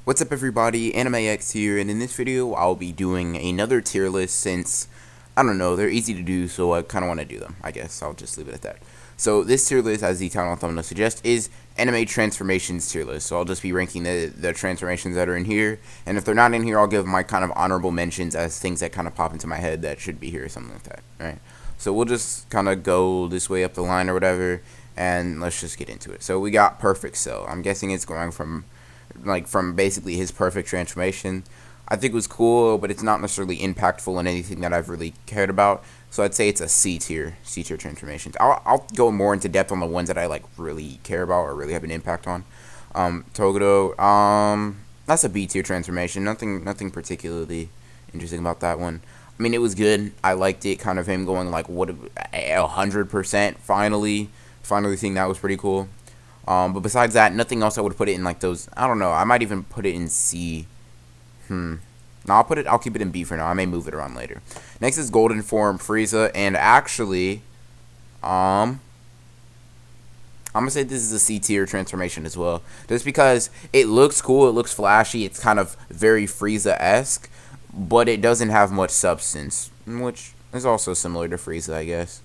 What's up everybody, AnimeX here, and in this video I'll be doing another tier list since, I don't know, they're easy to do, so I kind of want to do them. I guess I'll just leave it at that. So this tier list, as the title and thumbnail suggest, is anime transformations tier list. So I'll just be ranking the transformations that are in here, and if they're not in here, I'll give my kind of honorable mentions as things that kind of pop into my head that should be here or something like that, right? So we'll just kind of go this way up the line or whatever, and let's just get into it. So we got Perfect Cell. I'm guessing it's going from basically his perfect transformation. I think it was cool, but it's not necessarily impactful in anything that I've really cared about. So I'd say it's a C tier transformations. I'll go more into depth on the ones that I really care about or really have an impact on. Toguro, that's a B tier transformation. Nothing particularly interesting about that one. I mean, it was good. I liked it. Kind of him going 100% finally seeing that was pretty cool. But besides that, nothing else I would put it in those. I don't know. I might even put it in C. No, I'll keep it in B for now. I may move it around later. Next is Golden Form Frieza, and actually, I'm gonna say this is a C tier transformation as well, just because it looks cool, it looks flashy, it's kind of very Frieza-esque, but it doesn't have much substance, which is also similar to Frieza, I guess.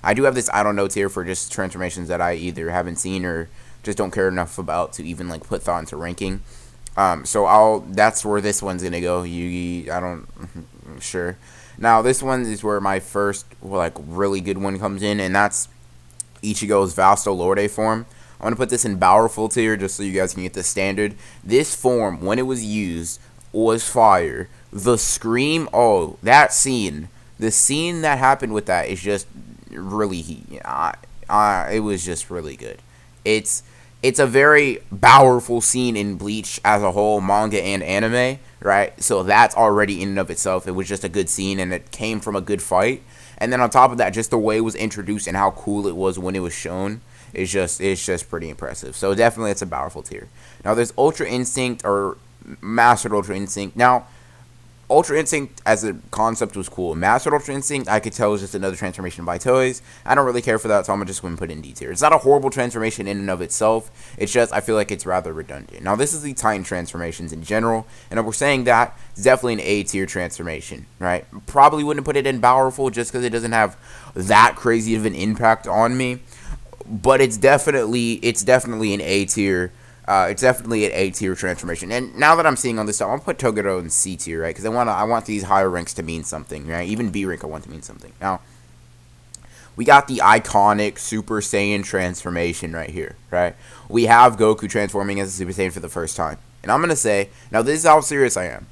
I do have this I don't know tier for just transformations that I either haven't seen or just don't care enough about to even put thought into ranking. So that's where this one's gonna go. Sure. Now this one is where my first really good one comes in, and that's Ichigo's Vasto Lorde form. I'm gonna put this in powerful tier just so you guys can get the standard. This form, when it was used, was fire. The scream, oh, that scene, the scene that happened with that is just really it was just really good. It's a very powerful scene in Bleach as a whole, manga and anime, right? So that's already in and of itself, it was just a good scene, and it came from a good fight. And then on top of that, just the way it was introduced and how cool it was when it was shown, it's just pretty impressive. So definitely it's a powerful tier. Now there's Ultra Instinct, or Mastered Ultra Instinct. Now Ultra Instinct as a concept was cool. Mastered Ultra Instinct, I could tell, was just another transformation by Toys. I don't really care for that, so I'm just going to put it in D tier. It's not a horrible transformation in and of itself. It's just, I feel like it's rather redundant. Now, this is the Titan transformations in general, and if we're saying that, it's definitely an A tier transformation, right? Probably wouldn't put it in powerful just because it doesn't have that crazy of an impact on me, but it's definitely an A tier. It's definitely an A tier transformation. And now that I'm seeing on this stuff, I'll put Toguro in C tier, right? Because I want these higher ranks to mean something, right? Even B rank I want to mean something. Now, we got the iconic Super Saiyan transformation right here, right? We have Goku transforming as a Super Saiyan for the first time. And I'm going to say, now this is how serious I am.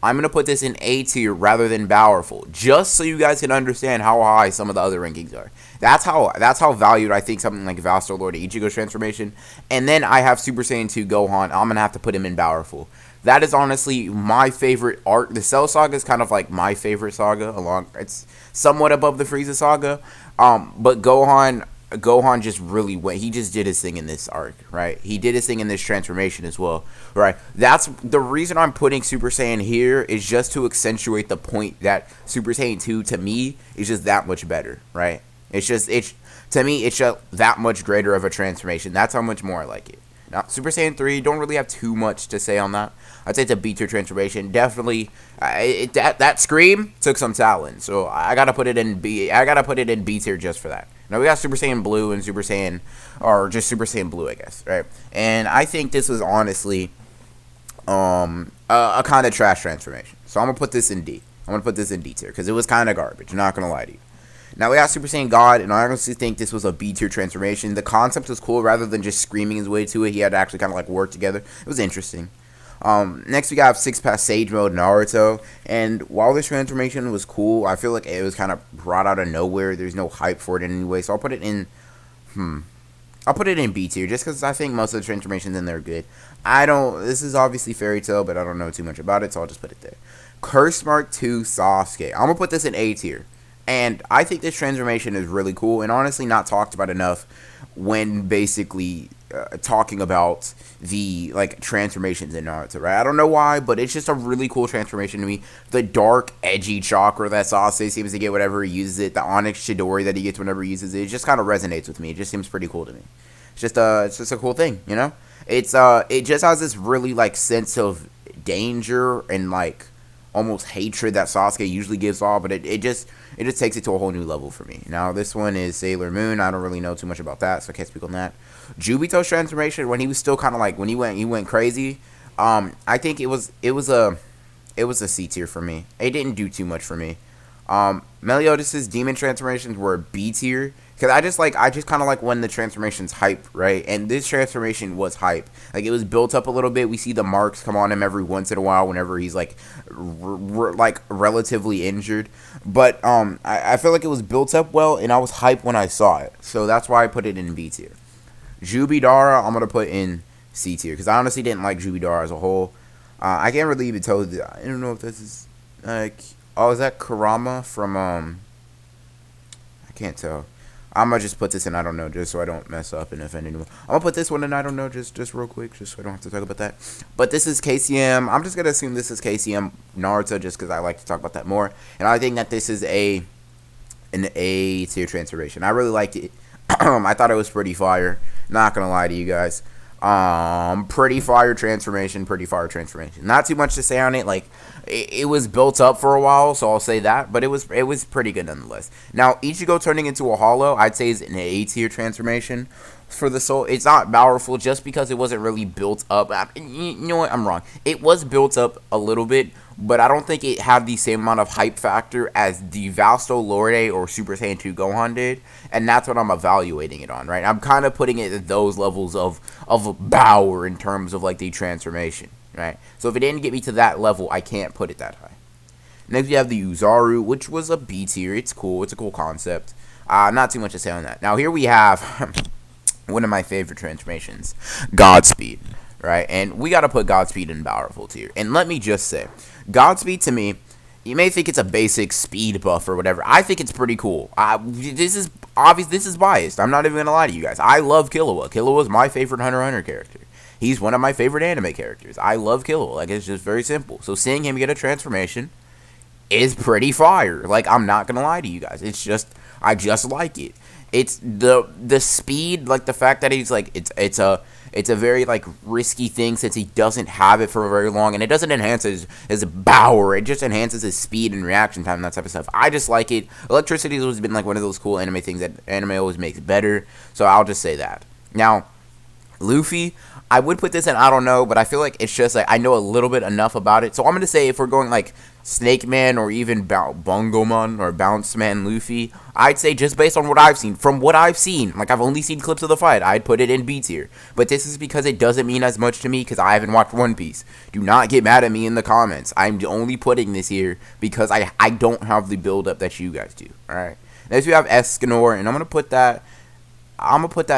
I'm going to put this in A tier rather than powerful, just so you guys can understand how high some of the other rankings are. That's how valued I think something like Vasto Lord Ichigo's transformation. And then I have Super Saiyan 2 Gohan. I'm going to have to put him in powerful. That is honestly my favorite arc. The Cell Saga is kind of like my favorite saga. It's somewhat above the Frieza Saga. But Gohan just really went. He just did his thing in this arc, right? He did his thing in this transformation as well, right? That's the reason I'm putting Super Saiyan here, is just to accentuate the point that Super Saiyan 2 to me is just that much better, right? To me, it's just that much greater of a transformation. That's how much more I like it. Now, Super Saiyan 3, don't really have too much to say on that. I'd say it's a B tier transformation. Definitely, that scream took some talent, so I gotta put it in B. I gotta put it in B tier just for that. Now we got Super Saiyan Blue and Super Saiyan, or just Super Saiyan Blue, I guess, right? And I think this was honestly a kind of trash transformation. So I'm gonna put this in D. I'm gonna put this in D tier because it was kind of garbage. I'm not gonna lie to you. Now we got Super Saiyan God, and I honestly think this was a B tier transformation. The concept was cool. Rather than just screaming his way to it, he had to actually kind of work together. It was interesting. Next we got Six Pass Sage Mode Naruto, and while this transformation was cool, I feel like it was kind of brought out of nowhere. There's no hype for it in any way, so I'll put it in B tier just because I think most of the transformations in there are good. This is obviously Fairy Tail, but I don't know too much about it, so I'll just put it there. Curse Mark 2 Sasuke, I'm gonna put this in A tier. And I think this transformation is really cool and honestly not talked about enough when basically talking about the transformations in Naruto, right? I don't know why, but it's just a really cool transformation to me. The dark, edgy chakra that Sasuke seems to get whenever he uses it, the Onyx Chidori that he gets whenever he uses it, it just kind of resonates with me. It just seems pretty cool to me. It's just a cool thing, you know? It just has this really like sense of danger and like almost hatred that Sasuke usually gives off, but it just takes it to a whole new level for me. Now this one is Sailor Moon. I don't really know too much about that, so I can't speak on that. Jubito's transformation, when he was still kind of like, when he went crazy. I think it was a C tier for me. It didn't do too much for me. Meliodas' demon transformations were B tier because I just kind of like when the transformation's hype, right? And this transformation was hype. Like it was built up a little bit. We see the marks come on him every once in a while whenever he's like like relatively injured. But I feel like it was built up well, and I was hyped when I saw it. So that's why I put it in B tier. Jubidara, I'm gonna put in C tier because I honestly didn't like Jubidara as a whole. I can't really even tell. I don't know if this is like. Oh, is that Kurama from I can't tell. I'm gonna just put this in I don't know just so I don't mess up and offend anyone. I'm gonna put this one in I don't know just real quick just so I don't have to talk about that. But this is KCM. I'm just gonna assume this is KCM Naruto just because I like to talk about that more. And I think that this is an A tier transformation. I really liked it. I thought it was pretty fire. Not gonna lie to you guys. Pretty fire transformation. Not too much to say on it. Like it was built up for a while, so I'll say that. But it was pretty good nonetheless. Now Ichigo turning into a hollow, I'd say is an A tier transformation for the soul. It's not powerful just because it wasn't really built up. You know what? I'm wrong. It was built up a little bit, but I don't think it had the same amount of hype factor as the Valsto Lorde or Super Saiyan 2 Gohan did, and that's what I'm evaluating it on, right? I'm kind of putting it at those levels of power in terms of like the transformation, right? So if it didn't get me to that level, I can't put it that high. Next we have the Uzaru, which was a B tier. It's cool. It's a cool concept. Not too much to say on that. Now here we have one of my favorite transformations, Godspeed, right? And we got to put Godspeed in powerful tier. And let me just say, Godspeed to me, you may think it's a basic speed buff or whatever. I think it's pretty cool. This is obvious. This is biased. I'm not even going to lie to you guys. I love Killua. Killua is my favorite Hunter x Hunter character. He's one of my favorite anime characters. I love Killua. Like, it's just very simple. So seeing him get a transformation is pretty fire. Like, I'm not going to lie to you guys. It's just, I just like it. It's the speed, like the fact that he's like, it's a very like risky thing since he doesn't have it for very long, and it doesn't enhance his power. It just enhances his speed and reaction time and that type of stuff. I just like it. Electricity has always been like one of those cool anime things that anime always makes better. So I'll just say that. Now, Luffy, I would put this in I don't know, but I feel like it's just like I know a little bit enough about it. So I'm gonna say if we're going like Snake Man or even Bongo Man or Bounce Man Luffy, I'd say just based on what I've seen, from what I've seen, like I've only seen clips of the fight, I'd put it in B tier. But this is because it doesn't mean as much to me because I haven't watched One Piece. Do not get mad at me in the comments. I'm only putting this here because I don't have the build up that you guys do. All right. Next we have Escanor, and I'm gonna put that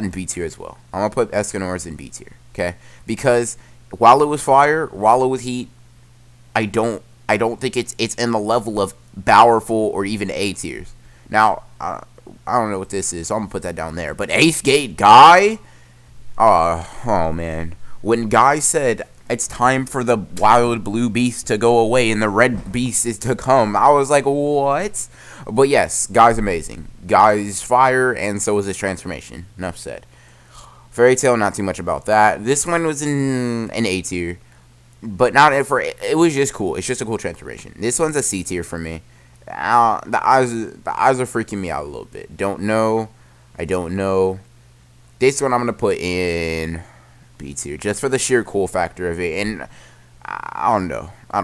in B tier as well. I'm gonna put Escanor's in B tier. Okay, because while it was fire, while it was heat, I don't think it's in the level of powerful or even A tiers. Now, I don't know what this is, so I'm gonna put that down there. But Eighth Gate Guy, oh man, when Guy said it's time for the wild blue beast to go away and the red beast is to come, I was like, what? But yes, Guy's amazing. Guy's fire, and so is his transformation. Enough said. Fairy Tail, not too much about that. This one was in an A tier, but not for it was just cool. It's just a cool transformation. This one's a C tier for me. The eyes are freaking me out a little bit. I don't know. This one I'm gonna put in B tier just for the sheer cool factor of it. And I don't know. I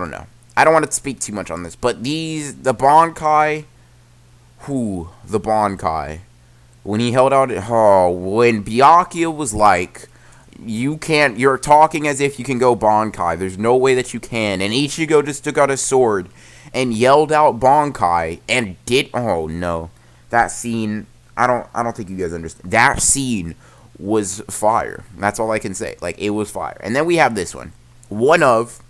don't want to speak too much on this, but the Bankai, the Bankai. When he held out, when Byakuya was like, you're talking as if you can go Bankai. There's no way that you can. And Ichigo just took out his sword and yelled out Bankai and oh no. That scene, I don't think you guys understand. That scene was fire. That's all I can say. Like, it was fire. And then we have this one. One of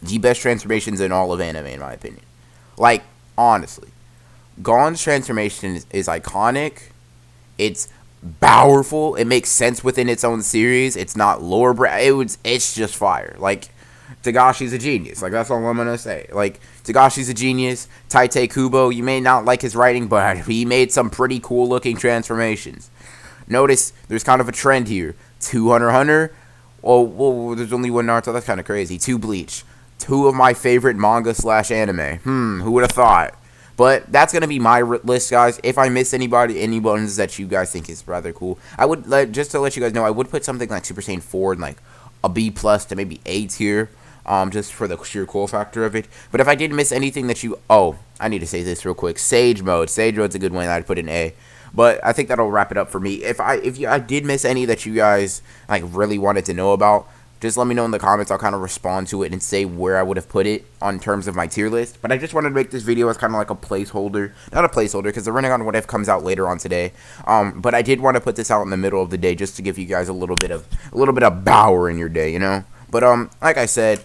the best transformations in all of anime, in my opinion. Like, honestly. Gon's transformation is iconic. It's powerful. It makes sense within its own series. It's not lore. It's just fire. Like, Tagashi's a genius. Like, that's all I'm gonna say. Like, Tagashi's a genius. Tite Kubo, you may not like his writing, but he made some pretty cool looking transformations. Notice there's kind of a trend here. 200 Hunter, Well, there's only one Naruto. That's kind of crazy. 2 Bleach. 2 of my favorite manga / anime. Who would have thought? But that's going to be my list, guys. If I miss any ones that you guys think is rather cool, I would, just to let you guys know, I would put something like Super Saiyan 4 in like a B+ to maybe A tier, just for the sheer cool factor of it. But if I did miss anything that you, I need to say this real quick. Sage Mode's a good one. I'd put in A. But I think that'll wrap it up for me. If I did miss any that you guys like really wanted to know about, just let me know in the comments. I'll kind of respond to it and say where I would have put it on terms of my tier list. But I just wanted to make this video as kind of like a placeholder. Not a placeholder, because the Running on What If comes out later on today. But I did want to put this out in the middle of the day just to give you guys a little bit of power in your day, you know? But like I said,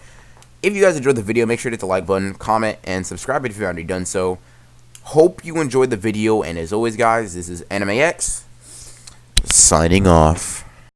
if you guys enjoyed the video, make sure to hit the like button, comment, and subscribe if you've already done so. Hope you enjoyed the video, and as always, guys, this is Anime X, signing off.